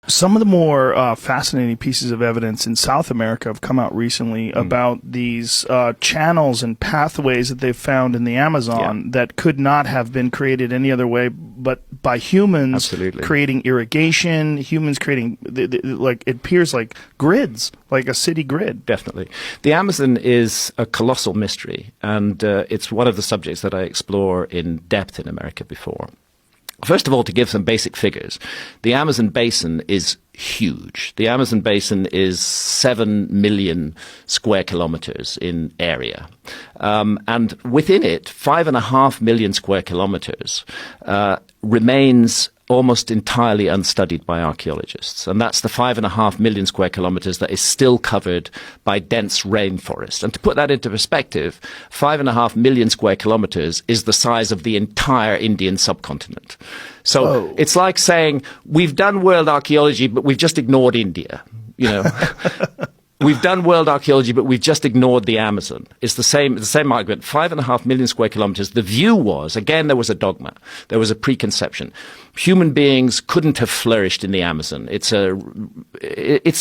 Some of the more fascinating pieces of evidence in South America have come out recently about these channels and pathways that they've found in the Amazon that could not have been created any other way but by humans creating irrigation, humans creating, like, it appears like grids, like a city grid. Definitely. The Amazon is a colossal mystery, and it's one of the subjects that I explore in depth in America before. First of all, to give some basic figures, the Amazon basin is huge. The Amazon basin is 7 million square kilometers in area. And within it, 5.5 million square kilometers remains almost entirely unstudied by archaeologists. And that's the 5.5 million square kilometers that is still covered by dense rainforest. And to put that into perspective, 5.5 million square kilometers is the size of the entire Indian subcontinent. So it's like saying, we've done world archaeology, but we've just ignored India, you know. We've done world archaeology, but we've just ignored the Amazon. It's the same argument. 5.5 million square kilometers. The view was, again, there was a dogma. There was a preconception. Human beings couldn't have flourished in the Amazon. It's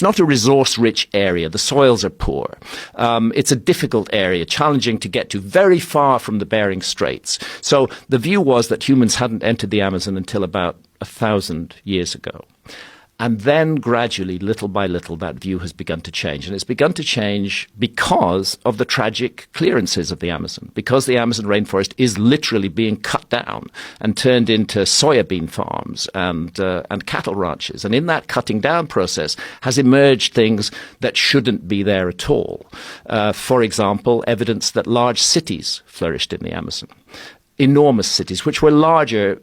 not a resource-rich area. The soils are poor. It's a difficult area, challenging to get to, very far from the Bering Straits. So the view was that humans hadn't entered the Amazon until about 1,000 years ago. And then gradually, little by little, that view has begun to change. And it's begun to change because of the tragic clearances of the Amazon, because the Amazon rainforest is literally being cut down and turned into soybean farms and cattle ranches. And in that cutting down process has emerged things that shouldn't be there at all. For example, evidence that large cities flourished in the Amazon, enormous cities, which were larger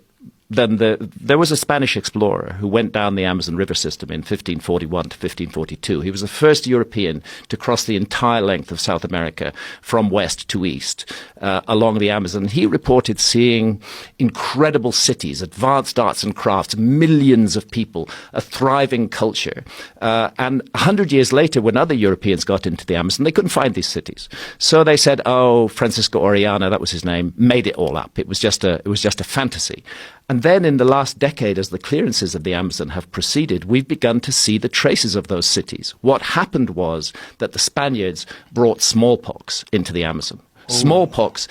than there was a Spanish explorer who went down the Amazon River system in 1541 to 1542. He was the first European to cross the entire length of South America from west to east along the Amazon. He reported seeing incredible cities, advanced arts and crafts, millions of people, a thriving culture. And 100 years later, when other Europeans got into the Amazon, they couldn't find these cities. So they said, oh, Francisco Orellana, that was his name, made it all up. It was just a fantasy. And then in the last decade, as the clearances of the Amazon have proceeded, we've begun to see the traces of those cities. What happened was that the Spaniards brought smallpox into the Amazon. Smallpox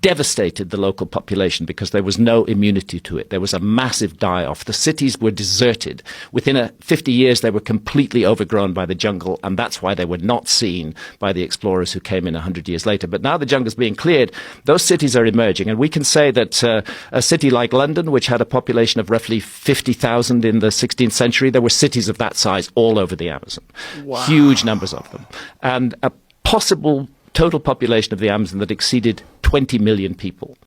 devastated the local population because there was no immunity to it. There was a massive die-off. The cities were deserted. Within 50 years, they were completely overgrown by the jungle, and that's why they were not seen by the explorers who came in 100 years later. But now the jungle's being cleared, those cities are emerging, and we can say that a city like London, which had a population of roughly 50,000 in the 16th century, there were cities of that size all over the Amazon. Wow. Huge numbers of them. And a possible total population of the Amazon that exceeded 20 million people.